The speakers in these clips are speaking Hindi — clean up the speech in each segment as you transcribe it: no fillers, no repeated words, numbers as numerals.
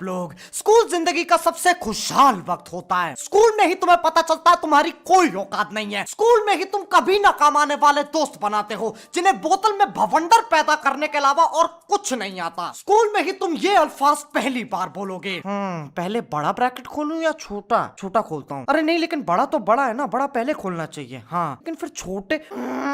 लोग स्कूल जिंदगी का सबसे खुशहाल वक्त होता है। स्कूल में ही तुम्हें पता चलता है तुम्हारी कोई औकात नहीं है। स्कूल में ही तुम कभी ना काम आने वाले दोस्त बनाते हो जिन्हें बोतल में भवंडर पैदा करने के अलावा और कुछ नहीं आता। स्कूल में ही तुम ये अल्फाज पहली बार बोलोगे, पहले बड़ा ब्रैकेट खोलूं या छोटा? छोटा खोलता हूँ। अरे नहीं, लेकिन बड़ा तो बड़ा है ना, बड़ा पहले खोलना चाहिए। हाँ, लेकिन फिर छोटे,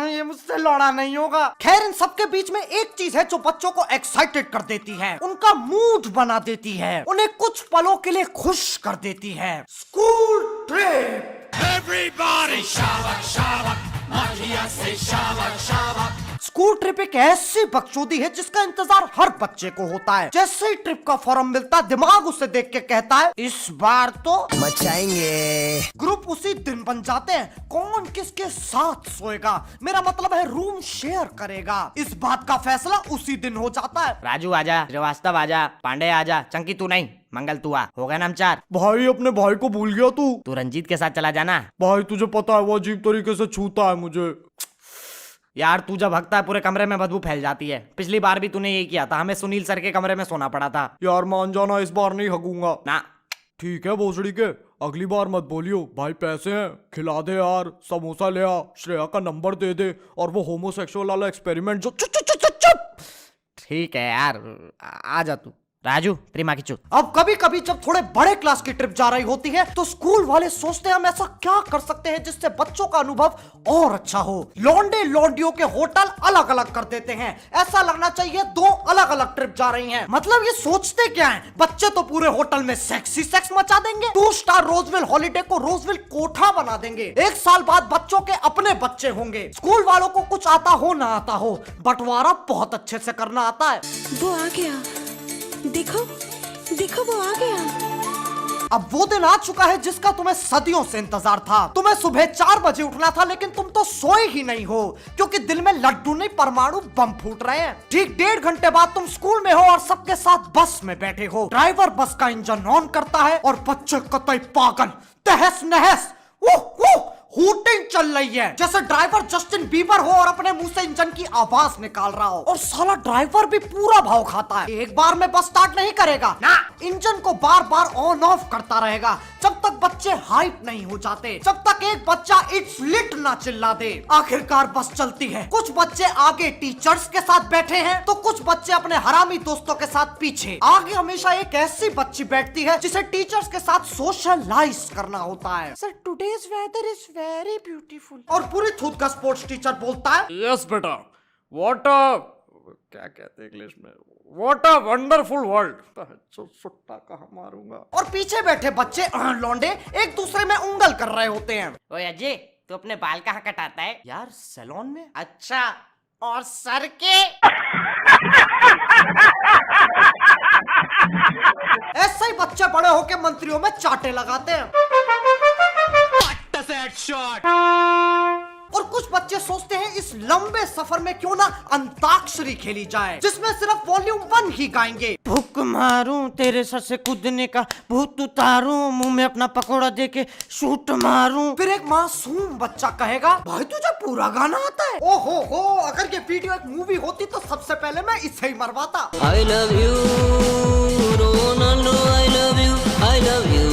ये मुझसे लड़ा नहीं होगा। खैर, इन सबके बीच में एक चीज है जो बच्चों को एक्साइटेड कर देती है, उनका मूड बना देती है, उन्हें कुछ पलों के लिए खुश कर देती है। School trip. Everybody shabak shabak, Magia say shabak shabak. School trip एक ऐसी बकचोदी है जिसका इंतजार हर बच्चे को होता है। जैसे ही ट्रिप का फॉर्म मिलता है, दिमाग उसे देख के कहता है इस बार तो मचाएंगे। ग्रुप उसी दिन बन जाते हैं, कौन किसके साथ सोएगा, मेरा मतलब है रूम शेयर करेगा। इस बात का फैसला उसी दिन हो जाता है। राजू आजा, श्रीवास्तव आजा, पांडे आजा, चंकी तू नहीं, मंगल तू आ, हो गया ना हम चार। भाई, अपने भाई को भूल गया तू रंजीत के साथ चला जाना। भाई, तुझे पता है वो अजीब तरीके से छूता है मुझे। यार तू जब हकता है पूरे कमरे में बदबू फैल जाती है। पिछली बार भी तूने यही किया था, हमें सुनील सर के कमरे में सोना पड़ा था। यार मान जाना, इस बार नहीं हगूंगा ना। ठीक है भोसड़ी के, अगली बार मत बोलियो। भाई पैसे हैं, खिला दे यार, समोसा ले आ, श्रेया का नंबर दे दे, और वो होमोसेक्सुअल वाला एक्सपेरिमेंट जो चुप चुप चुप चुप। ठीक है यार, आ जा तू। राजू तेरी माँ की चुप। अब कभी कभी जब थोड़े बड़े क्लास की ट्रिप जा रही होती है तो स्कूल वाले सोचते हैं हम ऐसा क्या कर सकते हैं जिससे बच्चों का अनुभव और अच्छा हो। लौंडे लौंडियों के होटल अलग अलग कर देते हैं, ऐसा लगना चाहिए दो अलग अलग ट्रिप जा रही हैं। मतलब ये सोचते क्या हैं, बच्चे तो पूरे होटल में सेक्सी सेक्स मचा देंगे, 2 स्टार रोजविल हॉलिडे को रोजविल कोठा बना देंगे। 1 साल बाद बच्चों के अपने बच्चे होंगे। स्कूल वालों को कुछ आता हो ना आता हो, बंटवारा बहुत अच्छे से करना आता है। वो आ गया, देखो देखो वो आ गया। अब वो दिन आ चुका है जिसका तुम्हें सदियों से इंतजार था। तुम्हें सुबह 4 बजे उठना था, लेकिन तुम तो सोए ही नहीं हो क्योंकि दिल में लड्डू नहीं परमाणु बम फूट रहे हैं। ठीक 1.5 घंटे बाद तुम स्कूल में हो और सबके साथ बस में बैठे हो। ड्राइवर बस का इंजन ऑन करता है और बच्चे कतई पागल तहस नहस हूटिंग चल रही है, जैसे ड्राइवर जस्टिन बीबर हो और अपने मुंह से इंजन की आवाज निकाल रहा हो। और साला ड्राइवर भी पूरा भाव खाता है, एक बार में बस स्टार्ट नहीं करेगा ना, इंजन को बार बार ऑन ऑफ करता रहेगा जब तक बच्चे हाइप नहीं हो जाते, जब तक एक बच्चा इट्स लिट ना चिल्ला दे। आखिरकार बस चलती है। कुछ बच्चे आगे टीचर्स के साथ बैठे हैं तो कुछ बच्चे अपने हरामी दोस्तों के साथ पीछे। आगे हमेशा एक ऐसी बच्ची बैठती है जिसे टीचर्स के साथ सोशलाइज करना होता है। Sir, today's weather is very beautiful. और पूरी थूत का स्पोर्ट्स टीचर बोलता है यस बेटा, व्हाट क्या कहते हैं इंग्लिश में, व्हाट अ वंडरफुल वर्ल्ड। सुट्टा कहाँ मारूंगा। और पीछे बैठे बच्चे लौंडे एक दूसरे में उंगल कर रहे होते हैं। ओए अजय, तू अपने बाल कहाँ कटाता है? यार सैलून में। अच्छा, और सर के? ऐसे ही बच्चे बड़े होके मंत्रियों में चाटे लगाते हैं। और कुछ बच्चे सोचते हैं इस लंबे सफर में क्यों ना अंताक्षरी खेली जाए जिसमें सिर्फ वॉल्यूम 1 ही गाएंगे। भूख मारूं तेरे सर से कूदने का, भूत उतारूं मुंह में अपना पकोड़ा देके शूट मारूं। फिर एक मासूम बच्चा कहेगा भाई तुझे पूरा गाना आता है। ओहो हो, अगर ये वीडियो एक मूवी होती तो सबसे पहले मैं इसे ही मरवाता। I love you, Ronaldo, I love you, I love you,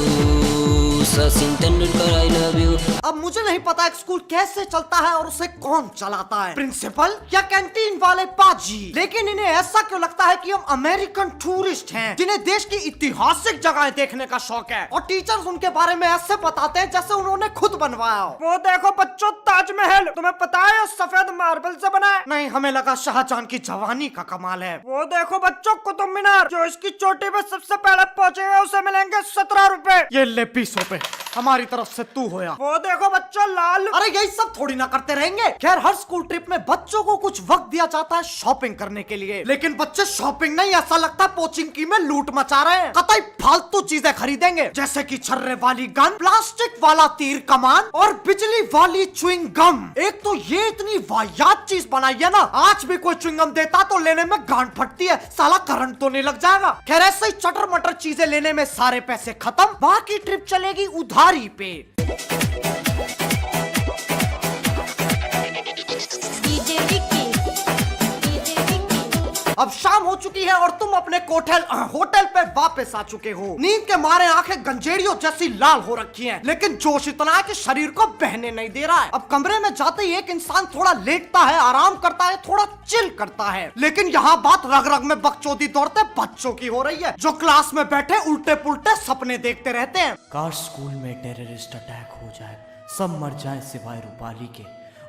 Sachin Tendulkar, I love you। अब मुझे नहीं पता एक स्कूल कैसे चलता है और उसे कौन चलाता है, प्रिंसिपल या कैंटीन वाले पाजी, लेकिन इन्हें ऐसा क्यों लगता है कि हम अमेरिकन टूरिस्ट हैं जिन्हें देश की ऐतिहासिक जगहें देखने का शौक है, और टीचर्स उनके बारे में ऐसे बताते हैं जैसे उन्होंने खुद बनवाया हो। वो देखो बच्चों, ताजमहल तुम्हें पता है सफेद मार्बल से बना है। नहीं, हमें लगा शाहजहां की जवानी का कमाल है। वो देखो बच्चों, कुतुब मीनार, जो इसकी चोटी पे सबसे पहले पहुंचेगा उसे मिलेंगे 17 रुपए। ये ले 20 रुपए हमारी तरफ से तू होया। वो देखो बच्चों, लाल। अरे यही सब थोड़ी ना करते रहेंगे। खैर, हर स्कूल ट्रिप में बच्चों को कुछ वक्त दिया जाता है शॉपिंग करने के लिए, लेकिन बच्चे शॉपिंग नहीं, ऐसा लगता है पोचिंग की में लूट मचा रहे हैं। कतई फालतू चीजें खरीदेंगे जैसे कि छर्रे वाली गन, प्लास्टिक वाला तीर कमान और बिजली वाली च्युइंग गम। एक तो ये इतनी वाहियात चीज बनाई है ना, आज भी कोई च्युइंग गम देता तो लेने में गांड फटती है, साला करंट तो नहीं लग जाएगा। खैर, ऐसे ही चटर मटर चीजें लेने में सारे पैसे खत्म, बाकी ट्रिप चलेगी उधारी पे। अब शाम हो चुकी है और तुम अपने होटल पे वापस आ चुके हो। नींद के मारे आंखें गंजेड़ियों जैसी लाल हो रखी हैं, लेकिन जोश इतना है कि शरीर को बहने नहीं दे रहा है। अब कमरे में जाते ही एक इंसान थोड़ा लेटता है, आराम करता है, थोड़ा चिल करता है, लेकिन यहाँ बात रग रग में बकचोदी दौड़ते बच्चों की हो रही है, जो क्लास में बैठे उल्टे पुल्टे सपने देखते रहते हैं। काश स्कूल में टेररिस्ट अटैक हो जाए, सब मर जाए सिवाय रूपाली के,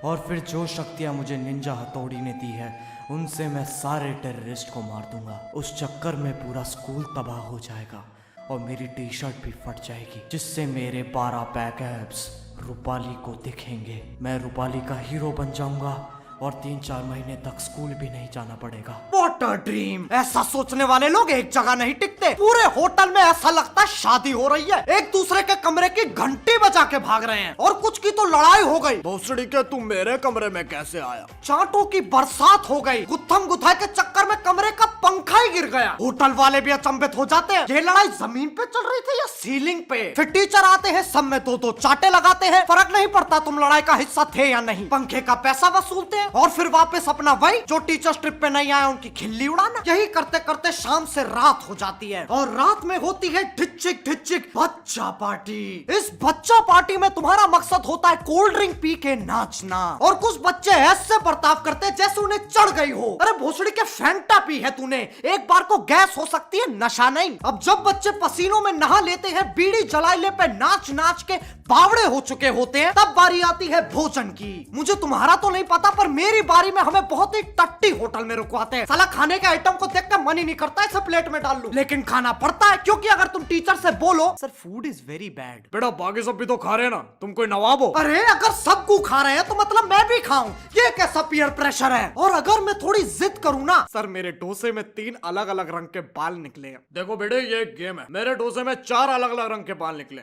और फिर जो शक्तियां मुझे निंजा हथौड़ी ने दी है उनसे मैं सारे टेररिस्ट को मार दूंगा। उस चक्कर में पूरा स्कूल तबाह हो जाएगा और मेरी टी शर्ट भी फट जाएगी, जिससे मेरे 12 पैक एब्स रूपाली को दिखेंगे। मैं रूपाली का हीरो बन जाऊंगा और 3-4 महीने तक स्कूल भी नहीं जाना पड़ेगा। What a dream! ऐसा सोचने वाले लोग एक जगह नहीं टिकते। पूरे होटल में ऐसा लगता है शादी हो रही है। एक दूसरे के कमरे की घंटी बजा के भाग रहे हैं और कुछ की तो लड़ाई हो गई। भोसड़ी के तू मेरे कमरे में कैसे आया? चांटों की बरसात हो गई। गुत्थम गुथाई के चक्कर में कमरे का पंखा ही गिर गया। होटल वाले भी अचंभित हो जाते हैं। ये लड़ाई जमीन पे चल रही थी या सीलिंग पे? फिर टीचर आते हैं, सब में 2-2 चाटे लगाते हैं। फर्क नहीं पड़ता तुम लड़ाई का हिस्सा थे या नहीं। पंखे का पैसा वसूलते हैं और फिर वापस अपना वही जो टीचर्स ट्रिप पे नहीं आए उनकी खिल्ली उड़ाना। यही करते करते शाम से रात हो जाती है और रात में होती है ढिच्चिक ढिच्चिक बच्चा पार्टी। इस बच्चा पार्टी में तुम्हारा मकसद होता है कोल्ड ड्रिंक पी के नाचना, और कुछ बच्चे ऐसे बर्ताव करते हैं जैसे उन्हें चढ़ गई हो। अरे भोसड़ी के फैंटा पी है तूने, एक बार को गैस हो सकती है, नशा नहीं। अब जब बच्चे पसीनों में नहा लेते हैं, बीड़ी जलाइले पे नाच नाच के बावड़े हो चुके होते हैं, तब बारी आती है भोजन की। मुझे तुम्हारा तो नहीं पता, पर मेरी बारी में हमें बहुत ही टट्टी होटल में रुकवाते हैं। साला खाने के आइटम को देखकर मन ही नहीं करता इसे प्लेट में डाल लूं, लेकिन खाना पड़ता है, क्योंकि अगर तुम टीचर से बोलो sir food is very bad, बेटा बाकी सब भी तो खा रहे हैं ना, तुम कोई नवाब हो? अरे अगर सबको खा रहे हैं तो मतलब मैं भी खाऊं, ये कैसा पीयर प्रेशर है? और अगर मैं थोड़ी जिद करूं ना, सर मेरे डोसे में 3 अलग अलग रंग के बाल निकले हैं। देखो बेटे ये एक गेम है, मेरे डोसे में 4 अलग अलग रंग के बाल निकले।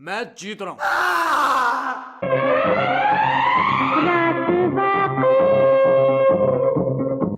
मैं जीत रहा हूं।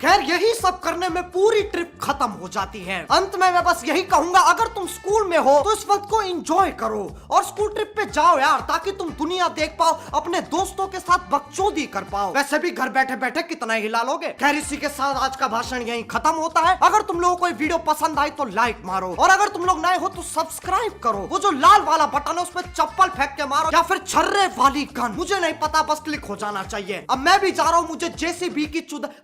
खैर यही सब करने में पूरी ट्रिप खत्म हो जाती है। अंत में मैं बस यही कहूंगा, अगर तुम स्कूल में हो तो इस वक्त को एंजॉय करो और स्कूल ट्रिप पे जाओ यार, ताकि तुम दुनिया देख पाओ, अपने दोस्तों के साथ बकचोदी कर पाओ। वैसे भी घर बैठे बैठे कितना ही हिला लोगे। खैर इसी के साथ आज का भाषण यहीं खत्म होता है। अगर तुम लोगों को ये वीडियो पसंद आई तो लाइक मारो, और अगर तुम लोग नए हो तो सब्सक्राइब करो। वो जो लाल वाला बटन है उस पर चप्पल फेंक के मारो, या फिर छर्रे वाली गन, मुझे नहीं पता, बस क्लिक हो जाना चाहिए। अब मैं भी जा रहा हूँ, मुझे जेसीबी की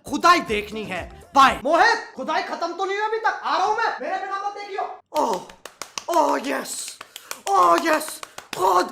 खुदाई देखनी है। बाय। मोहित, खुदाई खत्म तो नहीं हुई अभी तक, आ रहा हूं मैं, मेरे बिना मत देखियो। ओह यस, खुद